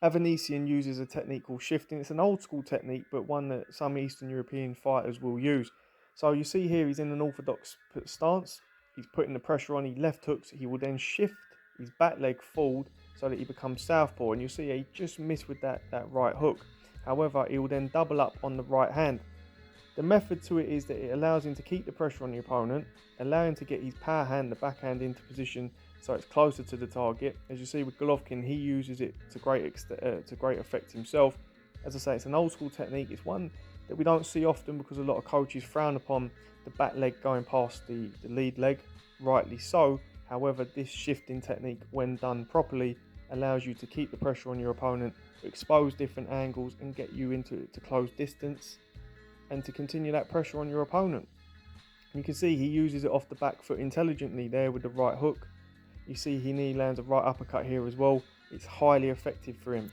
Avanesyan uses a technique called shifting. It's an old school technique, but one that some Eastern European fighters will use. So you see here, he's in an orthodox stance. He's putting the pressure on. He left hooks. He will then shift his back leg forward so that he becomes southpaw. And you'll see he just missed with that right hook. However, he will then double up on the right hand. The method to it is that it allows him to keep the pressure on the opponent, allow him to get his power hand, the backhand, into position so it's closer to the target. As you see with Golovkin, he uses it to great effect himself. As I say, it's an old school technique. It's one that we don't see often because a lot of coaches frown upon the back leg going past the lead leg, rightly so. However, this shifting technique, when done properly, allows you to keep the pressure on your opponent, expose different angles and get you into close distance, and to continue that pressure on your opponent. You can see he uses it off the back foot intelligently there with the right hook. You see he nearly lands a right uppercut here as well. It's highly effective for him.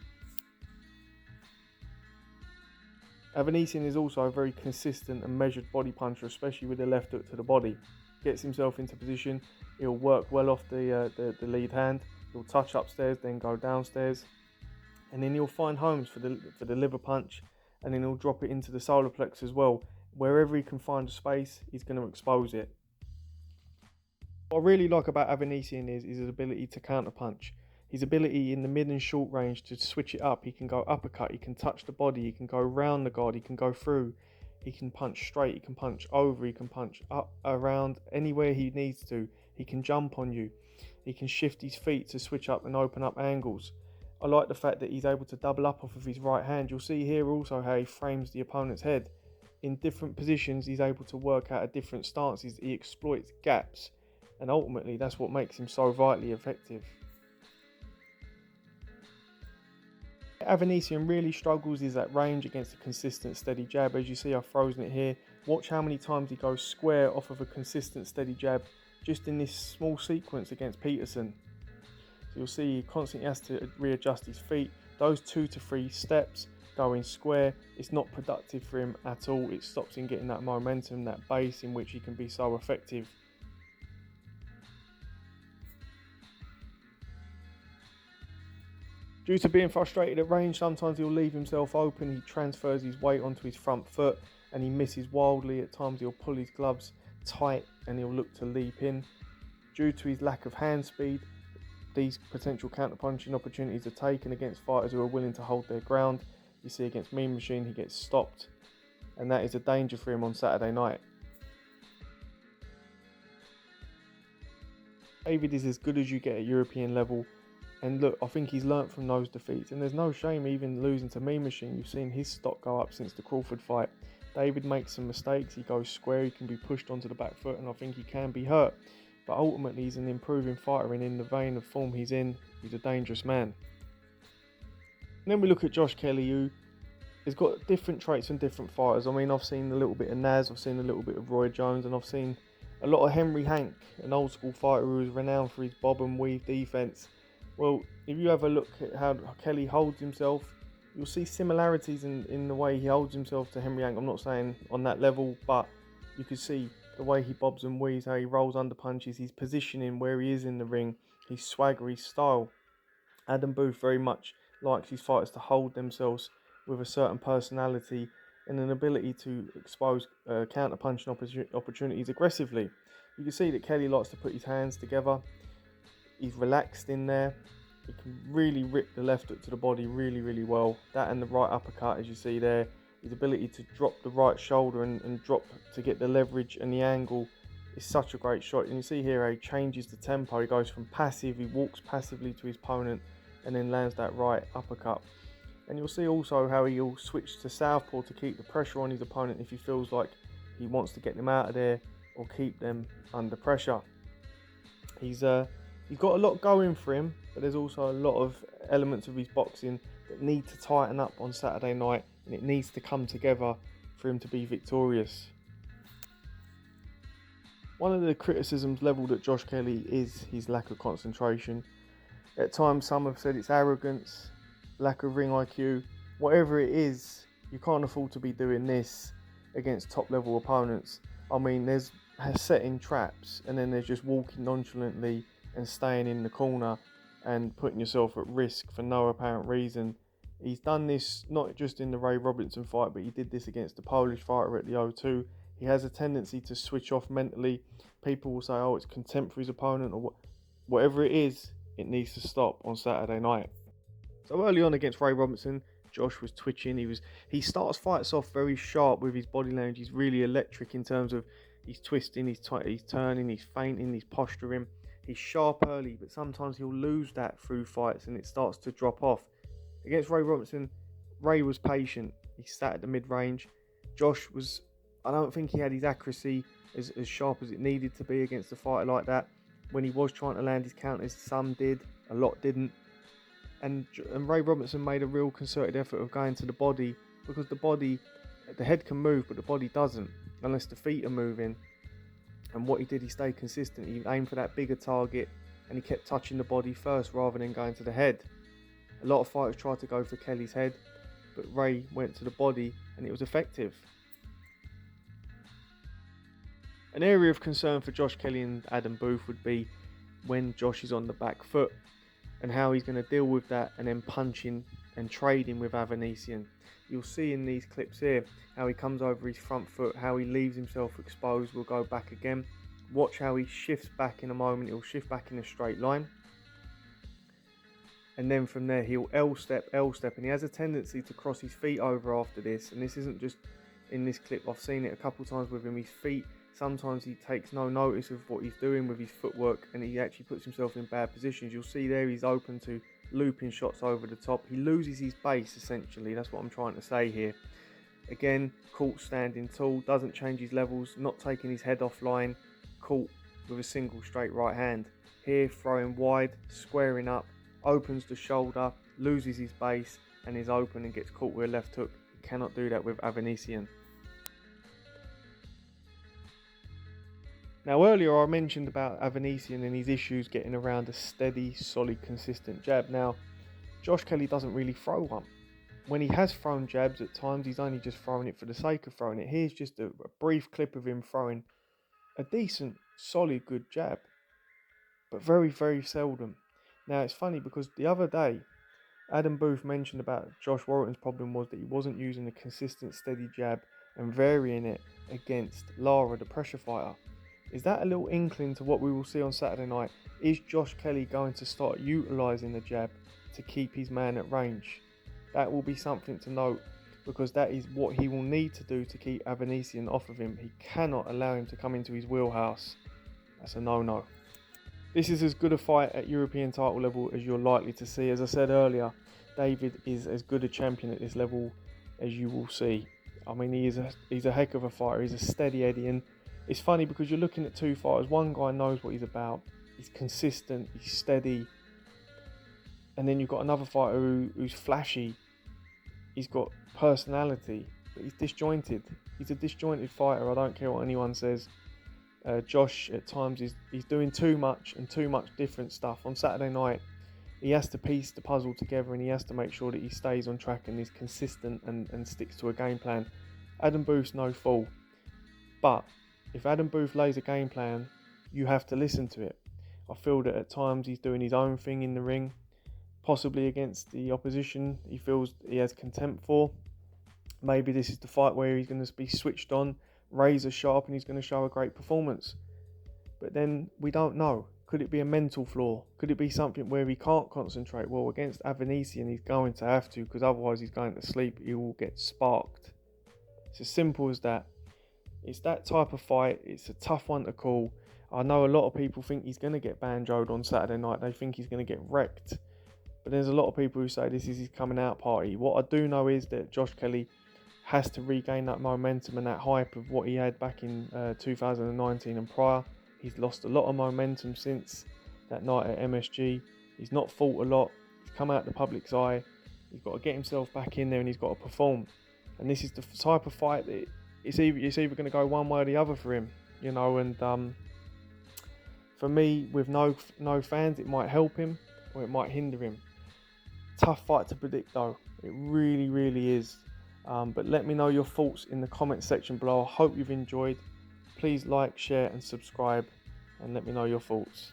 Avanesyan is also a very consistent and measured body puncher, especially with the left hook to the body. Gets himself into position. He'll work well off the lead hand. He'll touch upstairs, then go downstairs, and then he'll find homes for the liver punch, and then he'll drop it into the solar plexus as well. Wherever he can find a space, he's going to expose it. What I really like about Avanesyan is his ability to counter punch. His ability in the mid and short range to switch it up. He can go uppercut, he can touch the body, he can go round the guard, he can go through, he can punch straight, he can punch over, he can punch up, around, anywhere he needs to. He can jump on you, he can shift his feet to switch up and open up angles. I like the fact that he's able to double up off of his right hand. You'll see here also how he frames the opponent's head. In different positions, he's able to work out at different stances. He exploits gaps, and ultimately that's what makes him so vitally effective. Avanesyan really struggles is that range against a consistent steady jab. As you see, I've frozen it here. Watch how many times he goes square off of a consistent steady jab just in this small sequence against Peterson. So you'll see he constantly has to readjust his feet. Those 2 to 3 steps going square, it's not productive for him at all. It stops him getting that momentum, that base in which he can be so effective. Due to being frustrated at range, sometimes he'll leave himself open. He transfers his weight onto his front foot and he misses wildly. At times he'll pull his gloves tight and he'll look to leap in. Due to his lack of hand speed, these potential counter-punching opportunities are taken against fighters who are willing to hold their ground. You see against Mean Machine, he gets stopped, and that is a danger for him on Saturday night. David is as good as you get at European level, and look, I think he's learnt from those defeats, and there's no shame even losing to Mean Machine. You've seen his stock go up since the Crawford fight. David makes some mistakes, he goes square, he can be pushed onto the back foot, and I think he can be hurt. But ultimately, he's an improving fighter, and in the vein of form he's in, he's a dangerous man. And then we look at Josh Kelly, who has got different traits from different fighters. I mean, I've seen a little bit of Naz, I've seen a little bit of Roy Jones, and I've seen a lot of Henry Hank, an old school fighter who was renowned for his bob and weave defence. Well, if you have a look at how Kelly holds himself, you'll see similarities in the way he holds himself to Henry Hank. I'm not saying on that level, but you can see the way he bobs and weaves, how he rolls under punches, his positioning, where he is in the ring, his swagger, his style. Adam Booth very much likes his fighters to hold themselves with a certain personality and an ability to expose counter-punching opportunities aggressively. You can see that Kelly likes to put his hands together. He's relaxed in there. He can really rip the left hook to the body really, really well. That and the right uppercut, as you see there. His ability to drop the right shoulder and drop to get the leverage and the angle is such a great shot. And you see here how he changes the tempo. He goes from passive, he walks passively to his opponent and then lands that right uppercut. And you'll see also how he'll switch to southpaw to keep the pressure on his opponent if he feels like he wants to get them out of there or keep them under pressure. He's got a lot going for him, but there's also a lot of elements of his boxing that need to tighten up on Saturday night, and it needs to come together for him to be victorious. One of the criticisms levelled at Josh Kelly is his lack of concentration. At times some have said it's arrogance, lack of ring IQ. Whatever it is, you can't afford to be doing this against top level opponents. I mean, there's setting traps and then there's just walking nonchalantly and staying in the corner and putting yourself at risk for no apparent reason. He's done this not just in the Ray Robinson fight, but he did this against the Polish fighter at the O2. He has a tendency to switch off mentally. People will say, oh, it's contempt for his opponent, or whatever it is, it needs to stop on Saturday night. So early on against Ray Robinson, Josh was twitching. He starts fights off very sharp with his body language. He's really electric in terms of he's twisting, he's turning, he's feinting, he's posturing. He's sharp early, but sometimes he'll lose that through fights and it starts to drop off. Against Ray Robinson, Ray was patient. He sat at the mid-range. Josh was, I don't think he had his accuracy as sharp as it needed to be against a fighter like that. When he was trying to land his counters, some did, a lot didn't. And Ray Robinson made a real concerted effort of going to the body, because the head can move, but the body doesn't, unless the feet are moving. And what he did, he stayed consistent. He aimed for that bigger target, and he kept touching the body first rather than going to the head. A lot of fighters tried to go for Kelly's head, but Ray went to the body, and it was effective. An area of concern for Josh Kelly and Adam Booth would be when Josh is on the back foot, and how he's going to deal with that and then punching and trading with Avanesyan. You'll see in these clips here how he comes over his front foot, how he leaves himself exposed. We'll go back again. Watch how he shifts back in a moment. He'll shift back in a straight line. And then from there he'll L-step, and he has a tendency to cross his feet over after this. And this isn't just in this clip, I've seen it a couple times with him. His feet, sometimes he takes no notice of what he's doing with his footwork, and he actually puts himself in bad positions. You'll see there he's open to looping shots over the top. He loses his base, essentially. That's what I'm trying to say here. Again, caught standing tall, doesn't change his levels, not taking his head offline, caught with a single straight right hand. Here, throwing wide, squaring up, opens the shoulder, loses his base, and is open and gets caught with a left hook. He cannot do that with Avanesyan. Now earlier I mentioned about Avanesyan and his issues getting around a steady, solid, consistent jab. Now, Josh Kelly doesn't really throw one. When he has thrown jabs at times, he's only just throwing it for the sake of throwing it. Here's just a brief clip of him throwing a decent, solid, good jab, but very, very seldom. Now it's funny because the other day, Adam Booth mentioned about Josh Warrington's problem was that he wasn't using a consistent, steady jab and varying it against Lara, the pressure fighter. Is that a little inkling to what we will see on Saturday night? Is Josh Kelly going to start utilising the jab to keep his man at range? That will be something to note, because that is what he will need to do to keep Avanesyan off of him. He cannot allow him to come into his wheelhouse. That's a no-no. This is as good a fight at European title level as you're likely to see. As I said earlier, David is as good a champion at this level as you will see. I mean, he's a heck of a fighter. He's a steady Eddie, and it's funny because you're looking at two fighters. One guy knows what he's about. He's consistent. He's steady. And then you've got another fighter who's flashy. He's got personality, but he's disjointed. He's a disjointed fighter. I don't care what anyone says. Josh at times he's doing too much and too much different stuff. On Saturday night, he has to piece the puzzle together, and he has to make sure that he stays on track and is consistent and sticks to a game plan. Adam Booth's no fool, but if Adam Booth lays a game plan, you have to listen to it. I feel that at times he's doing his own thing in the ring, possibly against the opposition he feels he has contempt for. Maybe this is the fight where he's going to be switched on, razor sharp, and he's going to show a great performance. But then we don't know. Could it be a mental flaw? Could it be something where he can't concentrate? Well, against Avanesyan he's going to have to, because otherwise he's going to sleep. He will get sparked. It's as simple as that. It's that type of fight. It's a tough one to call. I know a lot of people think he's going to get banjoed on Saturday night. They think he's going to get wrecked. But there's a lot of people who say this is his coming out party. What I do know is that Josh Kelly has to regain that momentum and that hype of what he had back in 2019 and prior. He's lost a lot of momentum since that night at MSG. He's not fought a lot. He's come out the public's eye. He's got to get himself back in there, and he's got to perform. And this is the type of fight that it's either going to go one way or the other for him, you know. And for me, with no fans, it might help him or it might hinder him. Tough fight to predict, though. It really, really is. But let me know your thoughts in the comment section below. I hope you've enjoyed. Please like, share and subscribe, and let me know your thoughts.